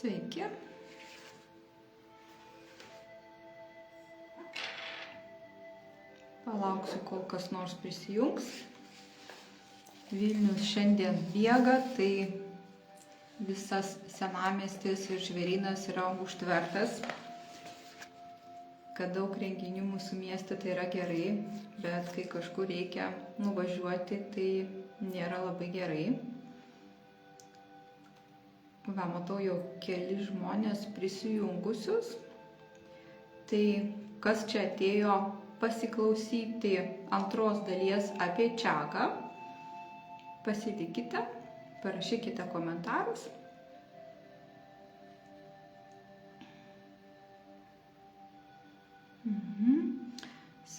Sveiki. Palauksiu, kol kas nors prisijungs. Vilnius šiandien bėga, tai visas senamiestis ir žvėrynas yra užtvertas. Kad daug renginių mūsų mieste tai yra gerai, bet kai kažkur reikia nuvažiuoti, tai nėra labai gerai. Va, matau jau keli žmonės prisijungusius. Tai kas čia atėjo pasiklausyti antros dalies apie Čiagą, pasilikite, parašykite komentarus.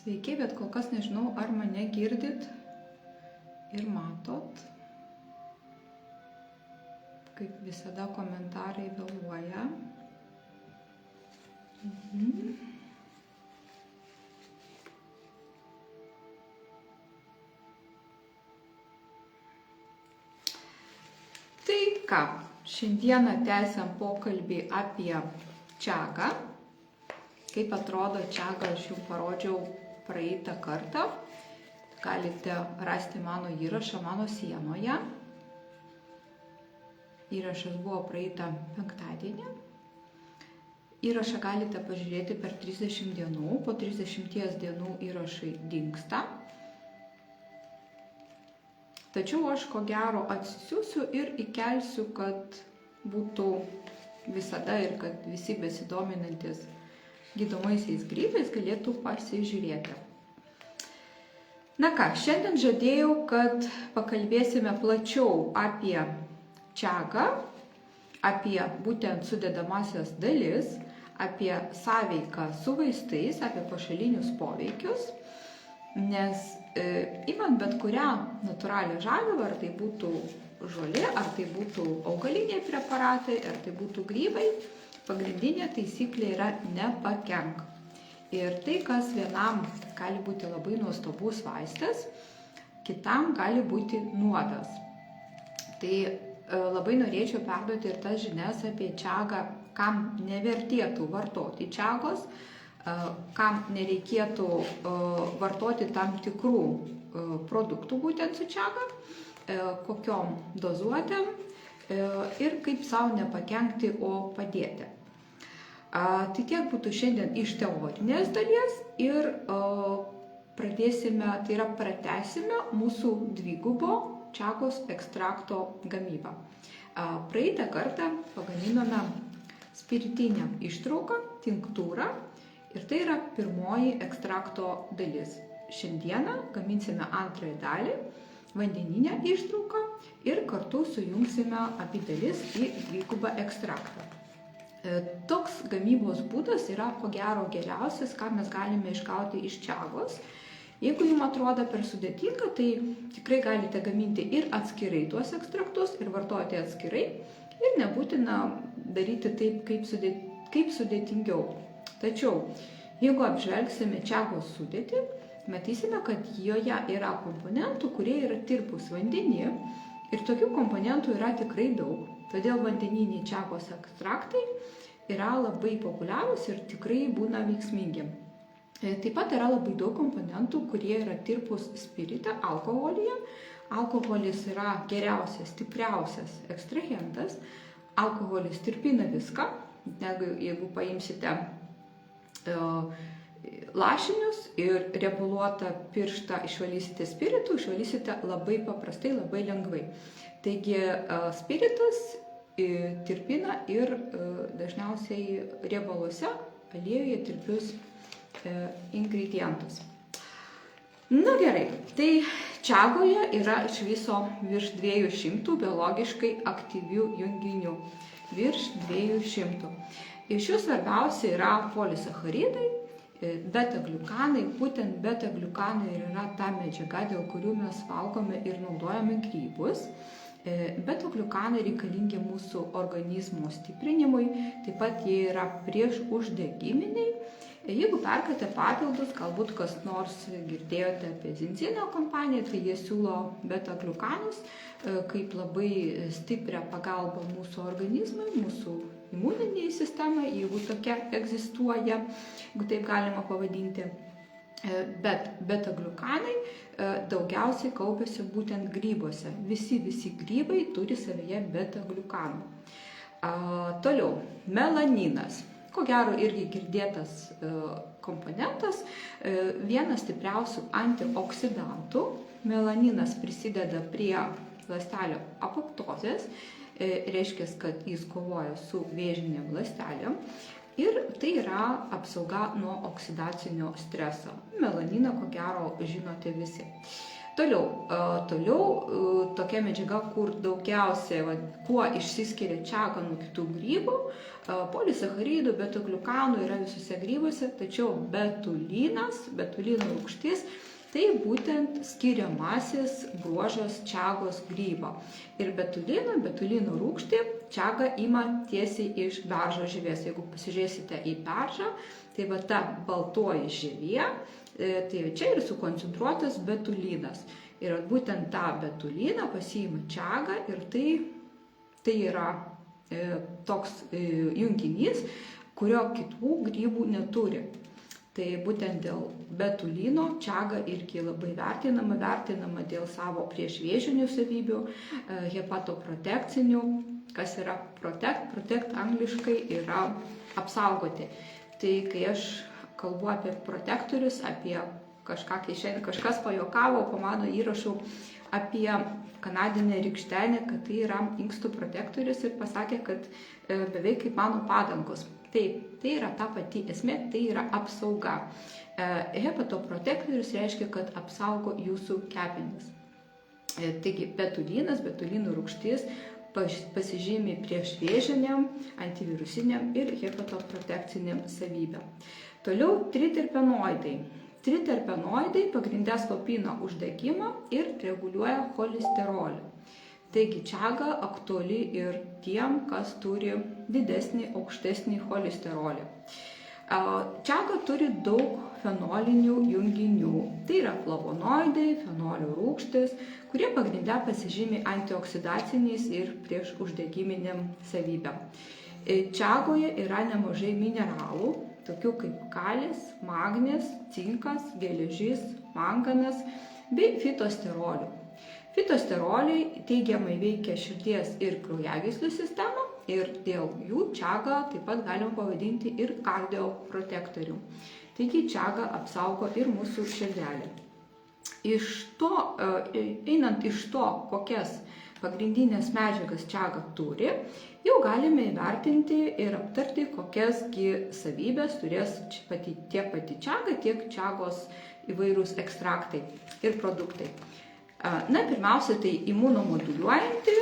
Sveiki, bet kol kas nežinau, ar mane girdit ir matot. Kaip visada komentarai vėluoja. Tai ką, šiandieną tęsiam pokalbį apie Čiagą. Kaip atrodo Čiaga, aš jums parodžiau praeitą kartą. Galite rasti mano įrašą mano sienoje. Įrašas buvo praeitą penktadienį. Įrašą galite pažiūrėti per 30 dienų. Po 30 dienų įrašai dingsta. Tačiau aš ko gero atsisiųsiu ir įkelsiu, kad būtų visada ir kad visi besidominantis gydomaisiais grybais galėtų pasižiūrėti. Na ką, šiandien žadėjau, kad pakalbėsime plačiau apie Čiagą, apie būtent sudedamąsias dalis, apie sąveiką su vaistais, apie pašalinius poveikius, nes imant bet kurią natūralią žaliavą, ar tai būtų žolė, ar tai būtų augaliniai preparatai, ar tai būtų grybai, pagrindinė taisyklė yra nepakenk. Ir tai, kas vienam gali būti labai nuostabus vaistas, kitam gali būti nuodas. Tai labai norėčiau perduoti ir tas žinias apie Čiagą, kam nevertėtų vartoti Čiagos, kam nereikėtų vartoti tam tikrų produktų būtent su Čiaga, kokiom dozuotėm ir kaip savo nepakenkti, o padėti. Tai tiek būtų šiandien iš teorinės dalies ir pradėsime, tai yra pratęsime mūsų dvigubo Čiagos ekstrakto gamybą. Praeitą kartą pagaminome spiritinę ištrauką, tinktūrą ir tai yra pirmoji ekstrakto dalis. Šiandieną gaminsime antrąją dalį, vandeninę ištrauką ir kartu sujungsime abi dalis į dvigubą ekstraktą. Toks gamybos būdas yra ko gero geriausias, ką mes galime išgauti iš Čiagos. Jeigu jums atrodo per sudėtinga, tai tikrai galite gaminti ir atskirai tuos ekstraktus ir vartoti atskirai ir nebūtina daryti taip, kaip sudėtingiau. Tačiau, jeigu apžvelgsime Čiagos sudėtį, matysime, kad joje yra komponentų, kurie yra tirpūs vandenį ir tokių komponentų yra tikrai daug. Todėl vandeniniai Čiagos ekstraktai yra labai populiarūs ir tikrai būna veiksmingi. Taip pat yra labai daug komponentų, kurie yra tirpūs spirite, alkoholyje. Alkoholis yra geriausias, stipriausias ekstrahentas. Alkoholis tirpina viską. Jeigu paimsite lašinius ir riebaluotą pirštą išvalysite spiritu, išvalysite labai paprastai, labai lengvai. Taigi spiritas tirpina ir dažniausiai riebaluose, aliejuje tirpius ingredientus. Na gerai, tai Čiagoje yra iš viso virš 200 biologiškai aktyvių junginių. Virš 200. Iš jų svarbiausia yra polisacharidai, beta-gliukanai. Būtent beta-gliukanai yra ta medžiaga, dėl kurių mes valgome ir naudojame grybus. Beta-gliukanai reikalingi mūsų organizmo stiprinimui, taip pat jie yra priešuždegiminiai. Jeigu perkate papildus, galbūt kas nors girdėjote apie Zinzino kompaniją, tai jie siūlo beta-gliukanus kaip labai stiprią pagalbą mūsų organizmui, mūsų imuninei sistemai, jeigu tokia egzistuoja, jeigu taip galima pavadinti. Bet beta-gliukanai daugiausiai kaupiasi būtent grybuose. Visi grybai turi savyje beta-gliukanų. Toliau, melaninas. Ko gero irgi girdėtas komponentas, vienas stipriausių antioksidantų. Melaninas prisideda prie ląstelių apoptozės, reiškia, kad jis kovoja su vėžinėm ląstelėm. Ir tai yra apsauga nuo oksidacinio streso. Melaniną, ko gero, žinote visi. Toliau tokia medžiaga, kur daugiausiai, kuo išsiskiria čiaga nuo kitų grybų, polisacharidų, beta-gliukanų yra visose grybuose, tačiau betulino rūgštis, tai būtent skiriamasis bruožas čiagos grybo. Ir betulino rūgštį čiaga ima tiesiai iš beržo žievės. Jeigu pasižiūrėsite į beržą, tai va ta baltoji žievė, tai čia ir sukoncentruotas betulinas. Ir būtent tą betuliną pasiima čiaga ir tai yra toks junginys, kurio kitų grybų neturi. Tai būtent dėl betulino čiaga irgi labai vertinama dėl savo priešvėžinių savybių, hepatoprotekcinių. Kas yra protect angliškai yra apsaugoti. Tai kai aš kalbu apie protektorius, apie kažką, kai šiandien kažkas pajuokavo po mano įrašų apie kanadinę rykštenę, kad tai yra inkstų protektorius ir pasakė, kad beveik kaip mano padangos. Taip, tai yra ta pati esmė, tai yra apsauga. Hepatoprotektorius reiškia, kad apsaugo jūsų kepenis. Taigi betulino rūgštis pasižymi priešvėžiniam, antivirusiniam ir hepatoprotekciniam savybėm. Toliau triterpenoidai. Triterpenoidai pagrinde slopina uždegimą ir reguliuoja cholesterolį. Taigi čiaga aktuali ir tiem, kas turi didesnį, aukštesnį cholesterolį. Čiaga turi daug fenolinių junginių. Tai yra flavonoidai, fenolių rūgštys, kurie pagrinde pasižymi antioksidaciniais ir priešuždegiminiam savybėm. Čiagoje yra nemažai mineralų, tokių kaip kalis, magnis, cinkas, geležis, manganas bei fitosterolių. Fitosteroliai teigiamai veikia širdies ir kraujagyslių sistemą ir dėl jų čiagą taip pat galima pavadinti ir kardioprotektorių. Taigi čiaga apsaugo ir mūsų širdelę. Einant iš to, kokias pagrindinės medžiagas čiaga turi, jau galime įvertinti ir aptarti, kokiasgi savybės turės tiek pati čiaga, tiek čiagos įvairūs ekstraktai ir produktai. Pirmiausia, tai imunomoduliuojanti,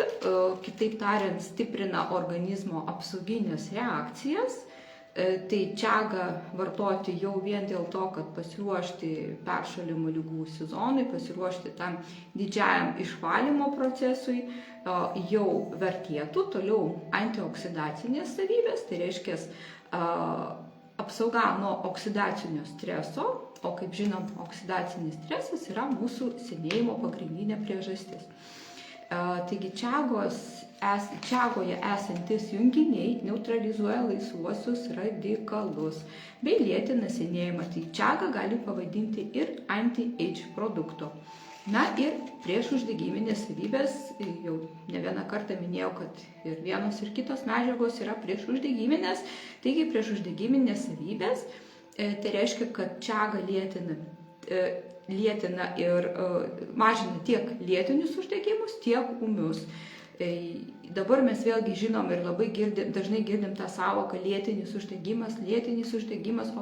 kitaip tariant, stiprina organizmo apsauginės reakcijas. Tai čiagą vartoti jau vien dėl to, kad pasiruošti peršalimo ligų sezonui, pasiruošti tam didžiajam išvalymo procesui, jau vertėtų. Toliau antioksidacinės savybės, tai reiškia apsauga nuo oksidacinio streso, o kaip žinom, oksidacinis stresas yra mūsų senėjimo pagrindinė priežastis. Taigi čiagoje esantis junginiai neutralizuoja laisvuosius radikalus bei lėtina senėjimą. Tai čiagą gali pavadinti ir anti-age produktu. Ir priešuždegiminės savybės, jau ne vieną kartą minėjau, kad ir vienos ir kitos medžiagos yra priešuždegiminės. Taigi priešuždegiminės savybės, tai reiškia, kad čiaga lėtina ir mažina tiek lėtinius uždegimus, tiek ūmius. Dabar mes vėlgi žinom ir labai dažnai girdim tą savoką lėtinis uždegimas,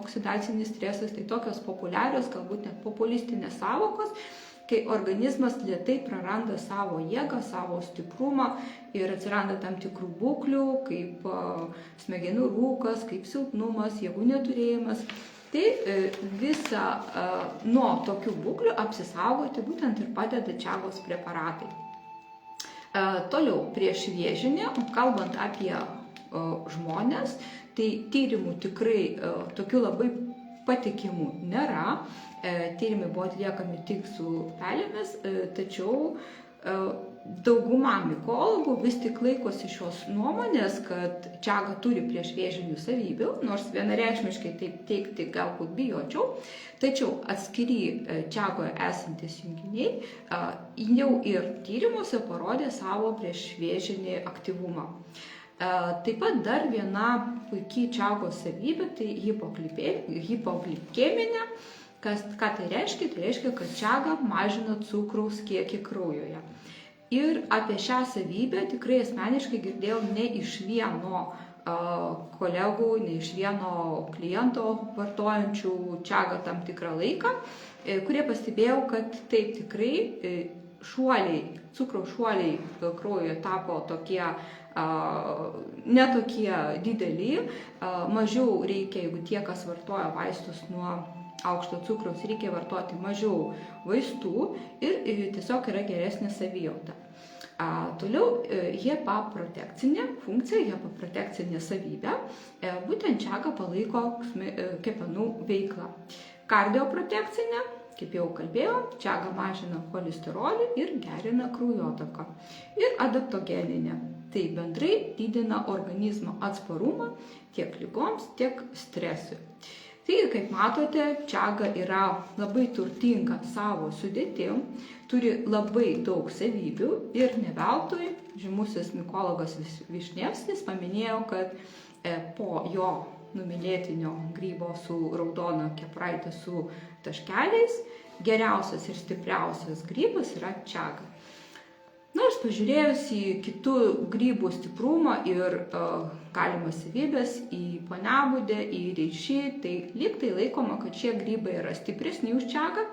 oksidacinis stresas, tai tokios populiarios, galbūt net populistinės savokos, kai organizmas lėtai praranda savo jėgą, savo stiprumą ir atsiranda tam tikrų būklių, kaip smegenų rūkas, kaip silpnumas, jėgų neturėjimas. Tai visą nuo tokių būklių apsisaugoti būtent ir padeda čiagos preparatai. Toliau priešvėžinė, kalbant apie žmones, tai tyrimų tikrai tokių labai patikimų nėra. Tyrimai buvo atliekami tik su pelėmis, tačiau dauguma mikologų vis tik laikosi šios nuomonės, kad čiaga turi priešvėžinių savybių, nors vienareikšmiškai taip teigti galbūt bijočiau, tačiau atskiri čiagoje esantis junginiai jau ir tyrimuose parodė savo priešvėžinį aktyvumą. Taip pat dar viena puikiai čiagos savybė, tai hipoglikėminė. Ką tai reiškia? Tai reiškia, kad čiaga mažina cukraus kiekį kraujuje. Ir apie šią savybę tikrai asmeniškai girdėjau ne iš vieno kolegų, ne iš vieno kliento vartojančių čiagą tam tikrą laiką, kurie pastebėjau, kad taip tikrai cukraus šuoliai kraujuje tapo tokie netokie dideli, mažiau reikia, jeigu tie, kas vartoja vaistus nuo aukšto cukraus, reikia vartoti mažiau vaistų ir tiesiog yra geresnė savijauta. Toliau hepaprotekcinė funkcija, hepaprotekcinė savybė, būtent čiaga palaiko kepenų veiklą. Kardioprotekcinė, kaip jau kalbėjau, čiaga mažina cholesterolį ir gerina kraujotaką. Ir adaptogeninė, tai bendrai didina organizmo atsparumą tiek ligoms, tiek stresui. Tai, kaip matote, čiaga yra labai turtinga savo sudėtim, turi labai daug savybių ir ne veltui žymusis mikologas Višnevskis paminėjo, kad po jo numylėtinio grybo su raudona kepraite su taškeliais geriausias ir stipriausias grybas yra čiaga. Nors pažiūrėjus į kitų grybų stiprumą ir galimas savybės, į poniabudę, į reišį, tai lyg tai laikoma, kad šie grybai yra stipresni už čiagą,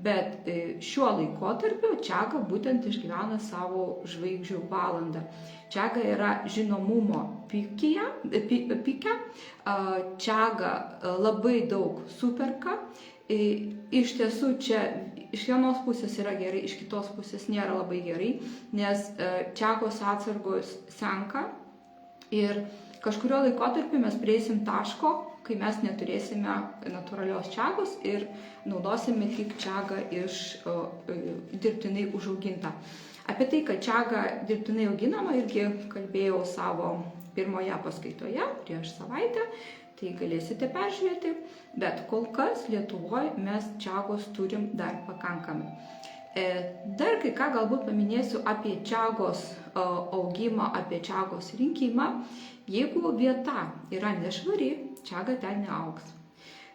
bet šiuo laikotarpiu čiaga būtent išgyvena savo žvaigždžių valandą. Čiaga yra žinomumo pike, čiaga labai daug superka. Iš tiesų čia iš vienos pusės yra gerai, iš kitos pusės nėra labai gerai, nes čiagos atsargos senka ir kažkurio laikotarpiu mes prieisim taško, kai mes neturėsime natūralios čiagos ir naudosime tik čiagą iš dirbtinai užaugintą. Apie tai, kad čiaga dirbtinai auginama, irgi kalbėjau savo pirmoje paskaitoje prieš savaitę, tai galėsite peržiūrėti, bet kol kas Lietuvoje mes čiagos turim dar pakankamai. Dar kai ką galbūt paminėsiu apie čiagos augimą, apie čiagos rinkimą. Jeigu vieta yra nešvari, čiaga ten neaugs.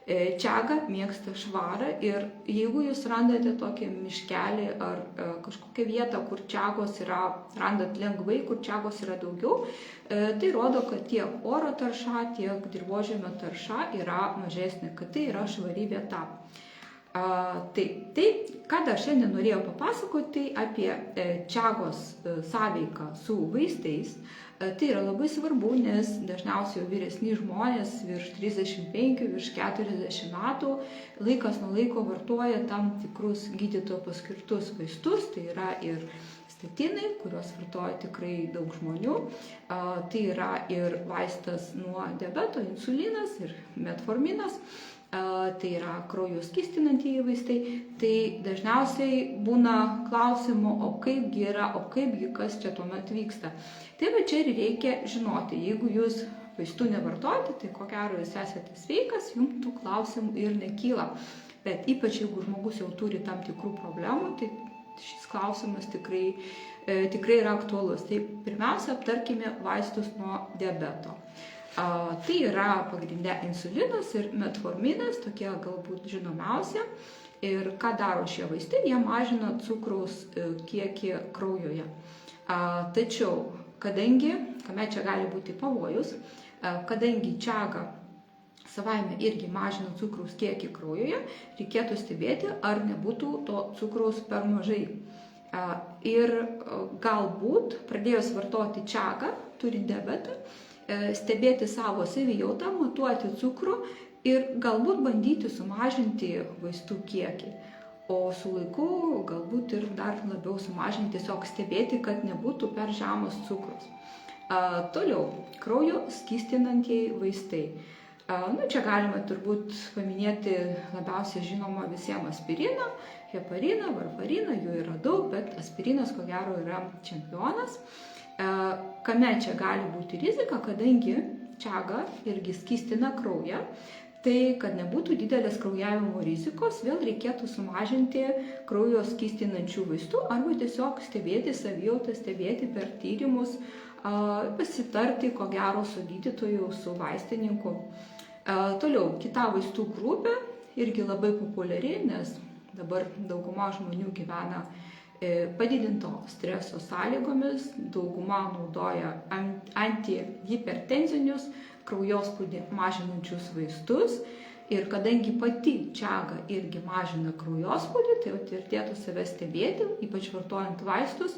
Čiaga mėgsta švarą ir jeigu jūs randate tokį miškelį ar kažkokią vietą, kur čiagos yra, randat lengvai, kur čiagos yra daugiau, tai rodo, kad tiek oro tarša, tiek dirvožemio tarša yra mažesnė, kad tai yra švari vieta. Tai, ką dar šiandien norėjau papasakoti apie čiagos sąveiką su vaistais. Tai yra labai svarbu, nes dažniausiai vyresni žmonės virš 35, virš 40 metų laikas nuo laiko vartoja tam tikrus gydytojo paskirtus vaistus, tai yra ir statinai, kuriuos vartoja tikrai daug žmonių, tai yra ir vaistas nuo diabeto, insulinas ir metforminas, tai yra kraujo skystinantieji vaistai, tai dažniausiai būna klausimų, o kaipgi yra, o kaipgi kas čia tuomet vyksta. Tai va čia ir reikia žinoti, jeigu jūs vaistų nevartojate, tai ko gero jūs esate sveikas, jums tų klausimų ir nekyla. Bet ypač jeigu žmogus jau turi tam tikrų problemų, tai šis klausimas tikrai yra aktualus. Tai pirmiausia, aptarkime vaistus nuo diabeto. Tai yra pagrinde insulinas ir metforminas, tokie galbūt žinomiausia. Ir ką daro šie vaistai? Jie mažina cukraus kiekį kraujuje. Tačiau, kadangi, kame čia gali būti pavojus, kadangi čiaga savaime irgi mažina cukraus kiekį kraujuje, reikėtų stebėti, ar nebūtų to cukraus per mažai. Ir galbūt pradėjus vartoti čiagą, turint diabetą, stebėti savo savijautą, matuoti cukrų ir galbūt bandyti sumažinti vaistų kiekį. O su laiku galbūt ir dar labiau sumažinti, tiesiog stebėti, kad nebūtų per žemas cukrus. Toliau, kraujo skystinantieji vaistai. Čia galima turbūt paminėti labiausiai žinomą visiems aspiriną, hepariną, varfariną, jų yra daug, bet aspirinas ko gero yra čempionas. Kame čia gali būti rizika, kadangi čiaga irgi skystina kraują, tai kad nebūtų didelės kraujavimo rizikos, vėl reikėtų sumažinti kraujo skystinančių vaistų arba tiesiog stebėti savijautą, stebėti per tyrimus, pasitarti ko gero su gydytoju, su vaistininku. Toliau, kita vaistų grupė irgi labai populiari, nes dabar dauguma žmonių gyvena padidinto streso sąlygomis, dauguma naudoja antihipertenzinius, kraujospūdį mažinančius vaistus ir kadangi pati čiaga irgi mažina kraujospūdį, tai vertėtų save stebėti, ypač vartojant vaistus,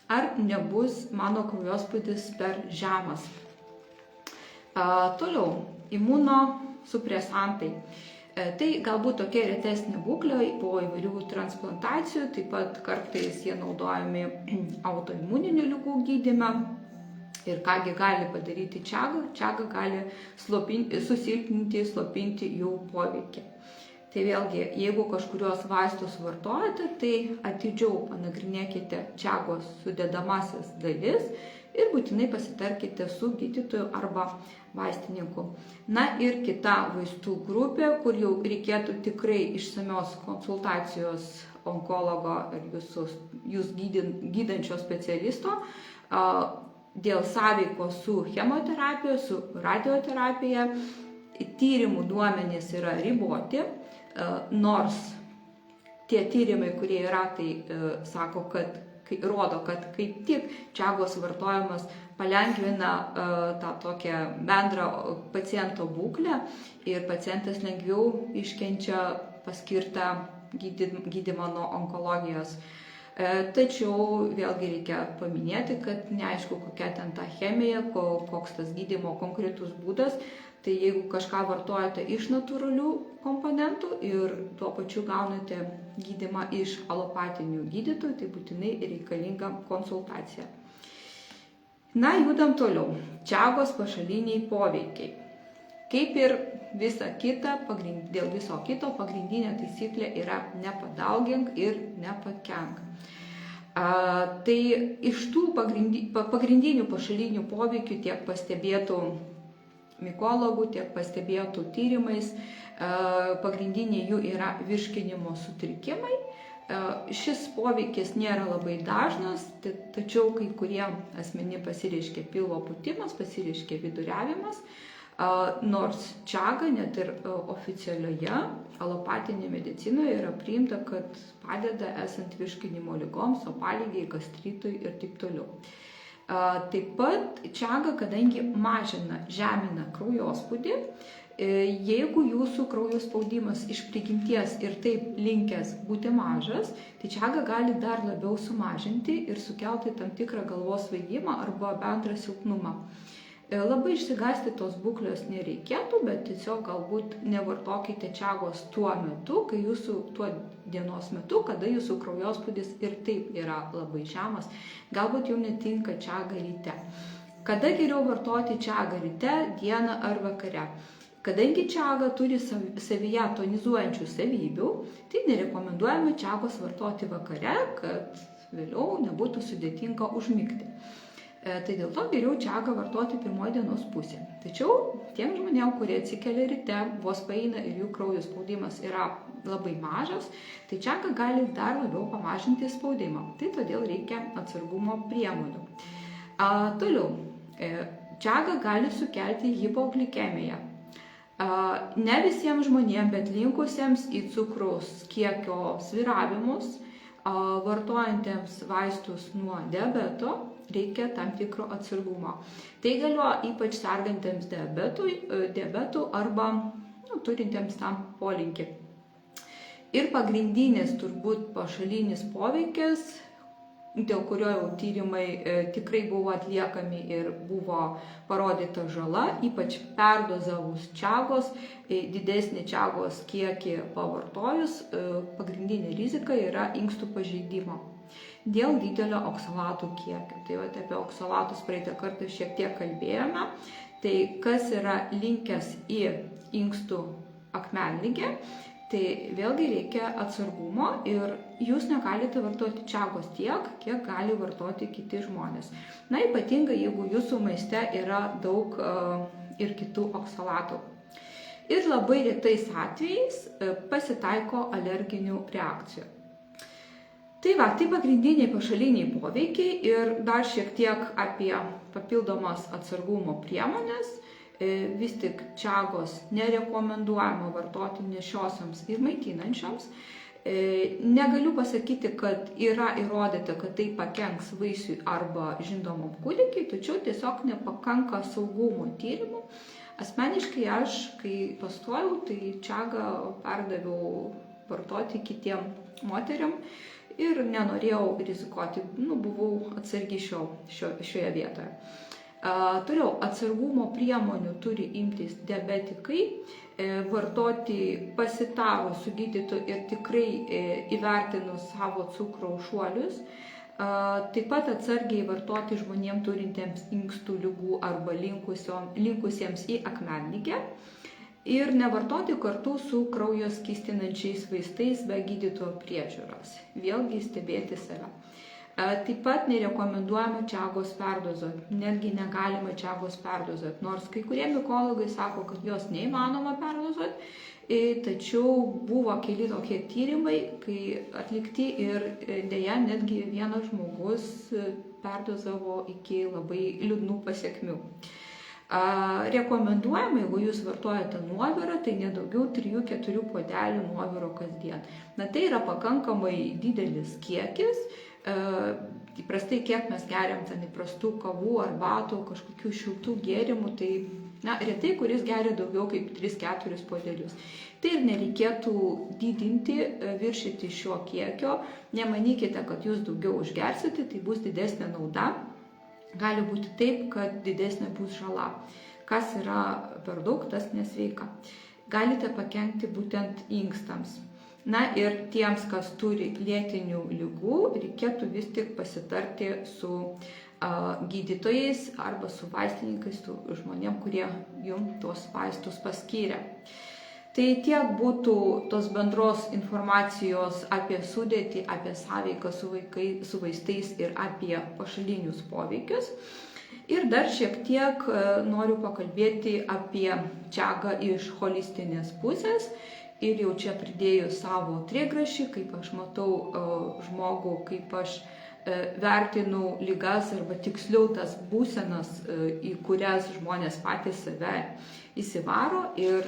ar nebus mano kraujospūdis per žemas. Toliau, imunosupresantai. Tai galbūt tokia retesnė būklė po įvairių transplantacijų, taip pat kartais jie naudojami autoimuninių ligų gydyme. Ir kągi gali padaryti čiaga? Čiaga gali susilpninti, slopinti jų poveikį. Tai vėlgi, jeigu kažkurios vaistus vartojate, tai atidžiau panagrinėkite čiagos sudedamasis dalis ir būtinai pasitarkite su gydytoju arba vaistininku. Na ir kita vaistų grupė, kur jau reikėtų tikrai išsamios konsultacijos onkologo ar jūs gydančio specialisto dėl sąveikos su chemoterapija, su radioterapija. Tyrimų duomenys yra riboti, nors tie tyrimai, kurie yra, tai sako, rodo, kad kaip tik čiagos vartojimas palengvina tą tokią bendrą paciento būklę ir pacientas lengviau iškenčia paskirtą gydymą nuo onkologijos. Tačiau vėlgi reikia paminėti, kad neaišku, kokia ten ta chemija, koks tas gydymo konkretus būdas. Tai jeigu kažką vartojate iš natūralių komponentų ir tuo pačiu gaunate gydymą iš alopatinių gydytojų, tai būtinai reikalinga konsultacija. Na, judam toliau. Čiagos pašaliniai poveikiai. Kaip ir visa kita, dėl viso kito pagrindinė taisyklė yra nepadaugink ir nepakenk. Tai iš tų pagrindinių pašalinių poveikių tiek pastebėtų mikologų, tiek pastebėtų tyrimais, pagrindiniai jų yra virškinimo sutrikimai. Šis poveikis nėra labai dažnas, tačiau kai kurie asmenims pasireiškia pilvo pūtimas, pasireiškia viduriavimas, nors čiaga net ir oficialioje alopatinėje medicinoje yra priimta, kad padeda esant virškinimo ligoms, opaligei, gastritui ir taip toliau. Taip pat čiaga, kadangi žemina kraujospūdį, jeigu jūsų kraujo spaudimas iš prigimties ir taip linkęs būti mažas, tai čiaga gali dar labiau sumažinti ir sukelti tam tikrą galvos svaigimą arba bendrą silpnumą. Labai išsigąsti tos būklės nereikėtų, bet tiesiog galbūt nevartokite čiagos tuo metu, tuo dienos metu, kada jūsų kraujospūdis ir taip yra labai žemas. Galbūt jau netinka čiaga ryte. Kada geriau vartoti čiagą ryte, dieną ar vakare? Kadangi čiaga turi savyje tonizuojančių savybių, tai nerekomenduojame čiagos vartoti vakare, kad vėliau nebūtų sudėtinga užmigti. Tai dėl to geriau čiagą vartoti pirmoje dienos pusėje. Tačiau tiem žmonėm, kurie atsikelia ryte, vos paeina ir jų kraujo spaudimas yra labai mažas, tai čiaga gali dar labiau pamažinti spaudimą. Tai todėl reikia atsargumo priemonių. Toliau, čiaga gali sukelti hipoglikemiją. Ne visiems žmonėms, bet linkusiems į cukraus kiekio sviravimus, vartojantiems vaistus nuo diabeto, reikia tam tikro atsargumo. Tai galioja ypač sergantiems diabetu arba turintiems tam polinkį. Ir pagrindinis turbūt pašalinis poveikis, dėl kurio jau tyrimai tikrai buvo atliekami ir buvo parodyta žala, ypač perdozavus čiagos, didesnį čiagos kiekį pavartojus, pagrindinė rizika yra inkstų pažeidimo dėl didelio oksalatų kiekio. Tai apie oksalatus praeitą kartą šiek tiek kalbėjome. Tai kas yra linkęs į inkstų akmenligę, Tai vėlgi reikia atsargumo ir jūs negalite vartoti čagos tiek, kiek gali vartoti kiti žmonės. Na, ypatingai, jeigu jūsų maiste yra daug ir kitų oksalatų. Ir labai retais atvejais pasitaiko alerginių reakcijų. Tai pagrindiniai pašaliniai poveikiai ir dar šiek tiek apie papildomas atsargumo priemonės. Vis tik čagos nerekomenduojama vartoti nėščiosioms ir maitinančioms. Negaliu pasakyti, kad yra įrodyta, kad tai pakenks vaisiui arba žindomam kūdikiui, tačiau tiesiog nepakanka saugumo tyrimų. Asmeniškai aš, kai pastojau, tai čagą perdaviau vartoti kitiem moteriam ir nenorėjau rizikuoti, buvau atsargi šioje vietoje. Toliau, atsargumo priemonių turi imtis diabetikai, vartoti pasitarus su gydytoju ir tikrai įvertinus savo cukraus šuolius. Taip pat atsargiai vartoti žmonėms turintiems inkstų ligų arba linkusiems į akmenligę. Ir nevartoti kartu su kraujo skystinančiais vaistais be gydytojo priežiūros. Vėlgi stebėti save. Taip pat nerekomenduojama čagos perdozuoti, netgi negalima čagos perdozuoti, nors kai kurie mikologai sako, kad jos neįmanoma perdozuoti, tačiau buvo keli tokie tyrimai, kai atlikti ir deja netgi vienas žmogus perdozavo iki labai liūdnų pasekmių. Rekomenduojama, jeigu jūs vartojate nuovirą, tai nedaugiau 3-4 puodelių nuoviro kasdien. Tai yra pakankamai didelis kiekis. Įprastai, kiek mes geriam ten įprastų kavų, arbatų, kažkokių šiltų gėrimų, tai retai kuris geria daugiau kaip 3-4 puodelius. Tai ir nereikėtų didinti, viršyti šio kiekio. Nemanykite, kad jūs daugiau užgersite, tai bus didesnė nauda. Gali būti taip, kad didesnė bus žala. Kas yra per daug, tas nesveika. Galite pakenkti būtent inkstams. Ir tiems, kas turi lėtinių ligų, reikėtų vis tik pasitarti su gydytojais arba su vaistininkais, su žmonėm, kurie jums tuos vaistus paskyrė. Tai tiek būtų tos bendros informacijos apie sudėtį, apie sąveiką su vaistais ir apie pašalinius poveikius. Ir dar šiek tiek noriu pakalbėti apie čagą iš holistinės pusės. Ir jau čia pridėjau savo trėgrašį, kaip aš matau žmogų, kaip aš vertinu ligas arba tiksliau tas būsenas, į kurias žmonės patys save įsivaro. Ir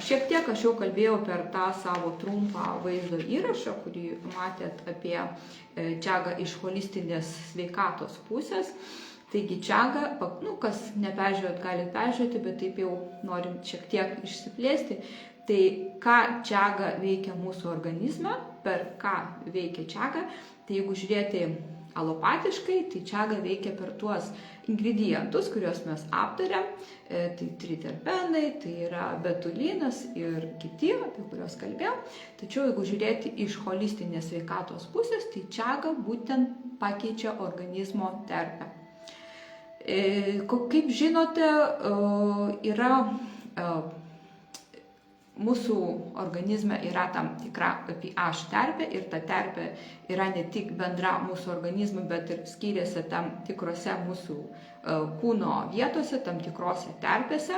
šiek tiek aš jau kalbėjau per tą savo trumpą vaizdo įrašą, kurį matėt apie čagą iš holistinės sveikatos pusės. Taigi čagą, kas neperžiūrėt, galite peržiūrėti, bet taip jau norim šiek tiek išsiplėsti. Tai ką čaga veikia mūsų organizme, per ką veikia čaga, tai jeigu žiūrėti alopatiškai, tai čaga veikia per tuos ingredientus, kuriuos mes aptarėm, tai triterpenai, tai yra betulinas ir kiti, apie kuriuos kalbėjom. Tačiau jeigu žiūrėti iš holistinės sveikatos pusės, tai čaga būtent pakeičia organizmo terpę. Kaip žinote, yra mūsų organizme yra tam tikra pH terpė ir ta terpė yra ne tik bendra mūsų organizmui, bet ir skiriasi tam tikrose mūsų kūno vietose, tam tikrose terpėse.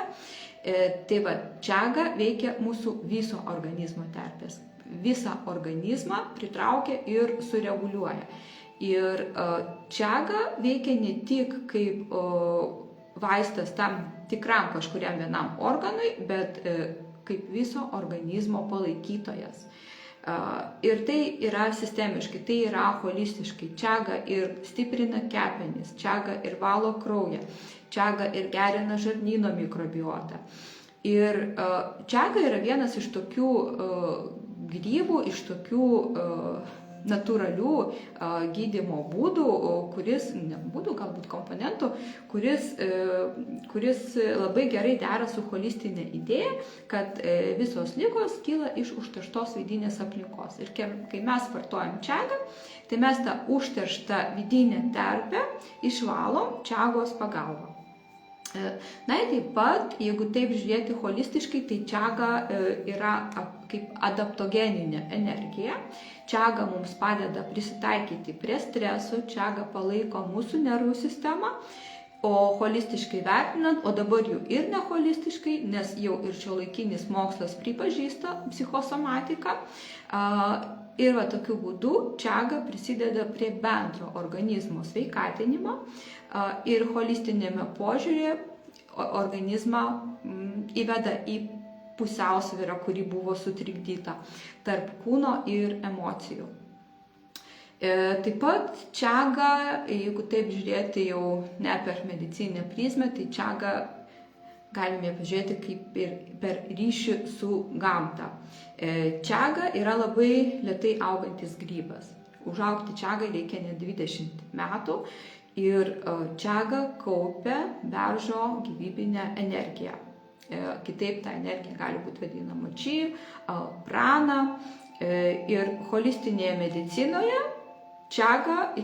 Tai čaga veikia mūsų viso organizmo terpės. Visą organizmą pritraukia ir sureguliuoja. Ir čaga veikia ne tik kaip vaistas tam tikram kažkuriam vienam organui, bet kaip viso organizmo palaikytojas. Ir tai yra sistemiškai, tai yra holistiškai. Čaga ir stiprina kepenis, čaga ir valo kraują, čaga ir gerina žarnyno mikrobiotą. Ir čaga yra vienas iš tokių grybų, iš tokių natūralių gydymo būdų, galbūt komponentų, kuris labai gerai dera su holistinė idėja, kad visos ligos kyla iš užterštos vidinės aplinkos. Ir kai mes vartojam čagą, tai mes tą užterštą vidinę terpę išvalom čagos pagalba. Na ir taip pat, jeigu taip žiūrėti holistiškai, tai čiaga yra kaip adaptogeninė energija. Čiaga mums padeda prisitaikyti prie streso, čiaga palaiko mūsų nervų sistemą, o holistiškai vertinant, o dabar jau ir ne holistiškai, nes jau ir šiuolaikinis mokslas pripažįsta psichosomatiką. Ir va tokiu būdu čiaga prisideda prie bendro organizmo sveikatinimo ir holistinėme požiūrėje organizmą įveda į pusiausvyrą, kuri buvo sutrikdyta tarp kūno ir emocijų. Taip pat čiaga, jeigu taip žiūrėti jau ne per medicininę prizmę, tai čiaga galime pažiūrėti kaip ir per ryšį su gamta. Čiaga yra labai lėtai augantis grybas. Užaugti čiagai reikia ne 20 metų ir čiaga kaupia beržo gyvybinę energiją. Kitaip ta energija gali būti vadinama či, prana. Ir holistinėje medicinoje į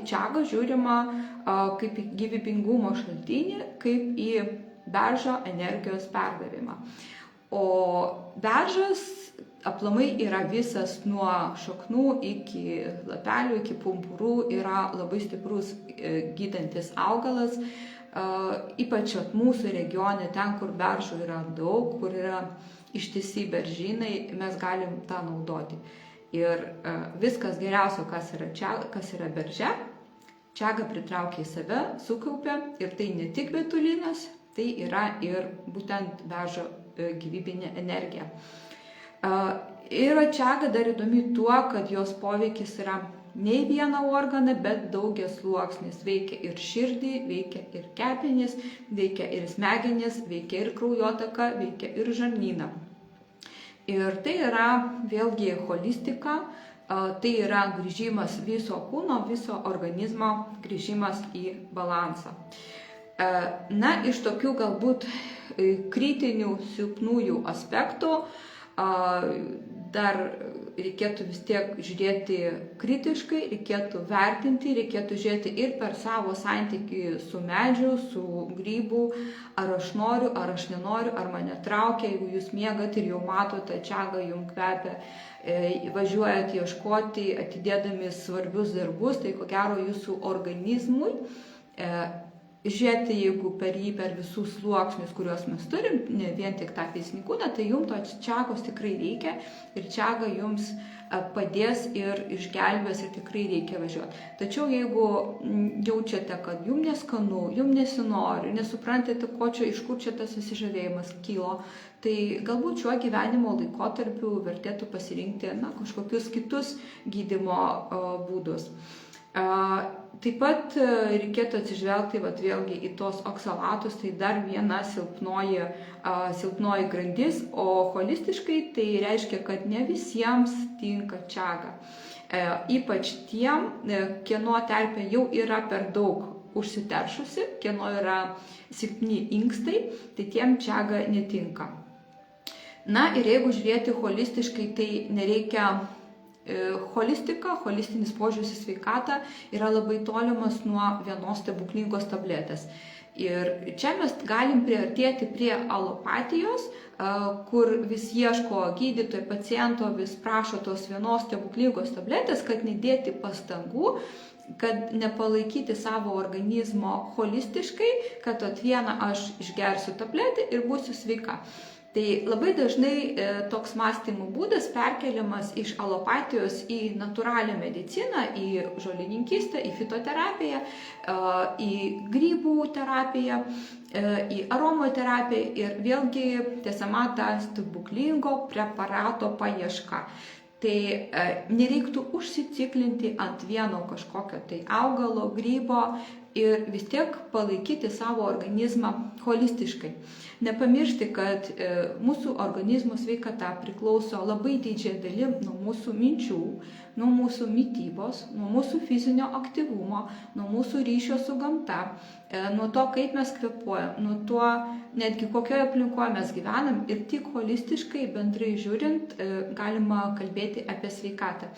čiagą žiūrima kaip į gyvybingumo šaltinį, kaip į beržo energijos perdavimą. O beržas aplamai yra visas nuo šaknų iki lapelių, iki pumpurų, yra labai stiprus gydantis augalas, ypač mūsų regione, ten, kur beržų yra daug, kur yra ištisi beržynai, mes galim tą naudoti. Ir viskas geriausio, kas yra berže, čiaga pritraukia į save, sukaupia, ir tai ne tik betulinas, tai yra ir būtent beržo gyvybinė energija. Ir čiaga dar įdomi tuo, kad jos poveikis yra ne į vieną organą, bet daugiasluoksnis. Veikia ir širdį, veikia ir kepenis, veikia ir smegenis, veikia ir kraujotaka, veikia ir žarnyną. Ir tai yra vėlgi holistika, tai yra grįžimas viso kūno, viso organizmo, grįžimas į balansą. Na, iš tokių galbūt kritinių, silpnųjų aspektų dar reikėtų vis tiek žiūrėti kritiškai, reikėtų vertinti, reikėtų žiūrėti ir per savo santykį su medžiu, su grybu, ar aš noriu, ar aš nenoriu, ar mane traukia. Jeigu jūs miegat ir jau matote čiagą, jums kvepia, važiuojat ieškoti, atidėdami svarbius darbus, tai ko gero jūsų organizmui žiūrėti, jeigu per visus sluoksnius, kuriuos mes turim, ne vien tik tą fizinį kūną, tai jums to čiagos tikrai reikia ir čiaga jums padės ir išgelbės ir tikrai reikia važiuoti. Tačiau jeigu jaučiate, kad jums neskanu, jums nesinori, nesuprantate, iš kur čia tas susižavėjimas kilo, tai galbūt šiuo gyvenimo laikotarpiu vertėtų pasirinkti kažkokius kitus gydymo būdus. Taip pat reikėtų atsižvelgti vėlgi į tos oksalatus, tai dar viena silpnoji grandis, o holistiškai tai reiškia, kad ne visiems tinka čiaga. Ypač tiem, kieno terpė jau yra per daug užsiteršusi, kieno yra silpni inkstai, tai tiem čiaga netinka. Na ir jeigu žiūrėti holistiškai, tai nereikia. Holistika, holistinis požiūris į sveikatą yra labai tolimas nuo vienos stebuklingos tabletės. Ir čia mes galim priartėti prie alopatijos, kur vis ieško gydytojo, paciento, vis prašo tos vienos stebuklingos tabletės, kad nedėti pastangų, kad nepalaikyti savo organizmo holistiškai, kad vieną aš išgersiu tabletę ir būsiu sveika. Tai labai dažnai toks mąstymo būdas perkeliamas iš alopatijos į natūralią mediciną, į žolininkystę, į fitoterapiją, į grybų terapiją, į aromoterapiją ir vėlgi tęsiama ta stebuklingo preparato paieška. Tai nereiktų užsiciklinti ant vieno kažkokio tai augalo, grybo ir vis tiek palaikyti savo organizmą holistiškai. Nepamiršti, kad mūsų organizmo sveikata priklauso labai didžiąją dalim nuo mūsų minčių, nuo mūsų mitybos, nuo mūsų fizinio aktyvumo, nuo mūsų ryšio su gamta, nuo to, kaip mes kvėpuojam, nuo to, netgi kokioje aplinkoje mes gyvenam ir tik holistiškai bendrai žiūrint galima kalbėti apie sveikatą.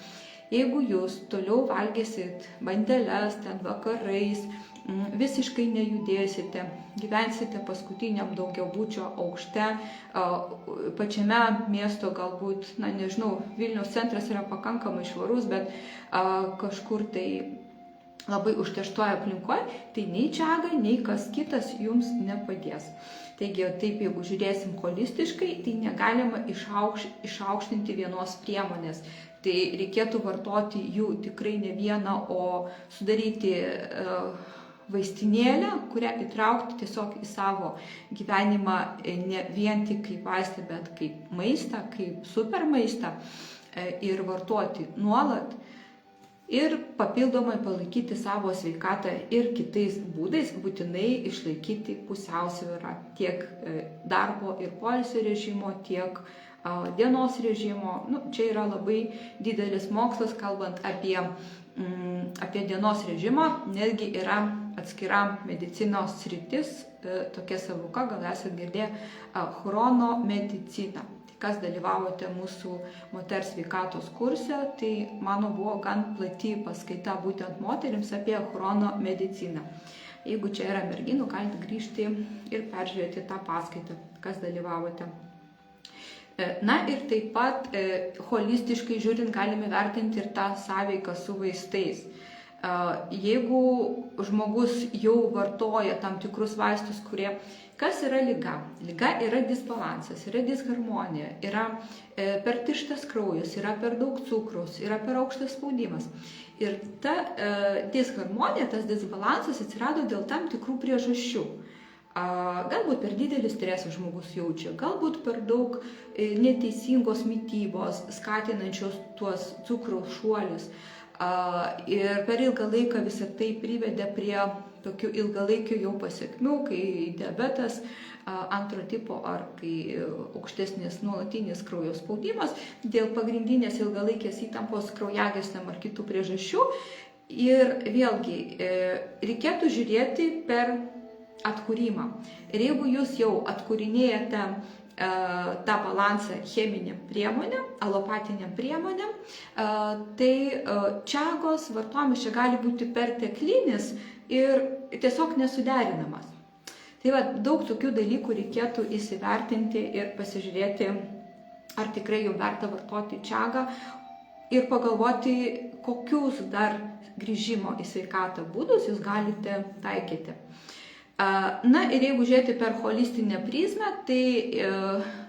Jeigu jūs toliau valgysit bandeles ten vakarais, visiškai nejudėsite, gyvensite paskutiniam daugiabučio aukšte, pačiame miesto galbūt, nežinau, Vilniaus centras yra pakankamai švarus, bet kažkur tai labai užterštoje aplinkoje, tai nei čiaga, nei kas kitas jums nepadės. Taigi, taip, jeigu žiūrėsim holistiškai, tai negalima išaukštinti vienos priemonės. Tai reikėtų vartoti jų tikrai ne vieną, o sudaryti vaistinėlę, kurią įtraukti tiesiog į savo gyvenimą ne vien tik kaip vaistą, bet kaip maistą, kaip super maistą ir vartoti nuolat. Ir papildomai palaikyti savo sveikatą ir kitais būdais, būtinai išlaikyti pusiausvyrą tiek darbo ir poilsio režimo, tiek dienos režimo. Čia yra labai didelis mokslas, kalbant apie dienos režimą, netgi yra atskira medicinos sritis, tokia savoka, gal esate girdėję, chronomedicina. Kas dalyvavote mūsų moters sveikatos kurse, tai mano buvo gan plati paskaita būtent moterims apie chronomediciną. Jeigu čia yra merginų, galite grįžti ir peržiūrėti tą paskaitą, kas dalyvavote. Ir taip pat holistiškai žiūrint galime vertinti ir tą sąveiką su vaistais. Jeigu žmogus jau vartoja tam tikrus vaistus, kurie... Kas yra liga? Liga yra disbalansas, yra disharmonija, yra per tirštas kraujas, yra per daug cukraus, yra per aukštas spaudimas. Ir ta disharmonija, tas disbalansas atsirado dėl tam tikrų priežasčių. Galbūt per didelį stresą žmogus jaučia, galbūt per daug neteisingos mitybos, skatinančios tuos cukraus šuolius. Ir per ilgą laiką visą tai privedė prie tokių ilgalaikių jau pasekmių, kai diabetas antro tipo ar kai aukštesnis nuolatinis kraujo spaudimas dėl pagrindinės ilgalaikės įtampos kraujagyslėm ar kitų priežasčių. Ir vėlgi reikėtų žiūrėti per atkūrimą. Ir jeigu jūs jau atkūrinėjate tą balansą cheminiam priemonėm, alopatiniam priemonėm, tai čiagos vartojimas čia gali būti perteklinis ir tiesiog nesuderinamas. Tai daug tokių dalykų reikėtų įsivertinti ir pasižiūrėti, ar tikrai jau verta vartoti čiagą ir pagalvoti, kokius dar grįžimo į sveikatą būdus jūs galite taikyti. Ir jeigu žiūrėti per holistinę prizmę, tai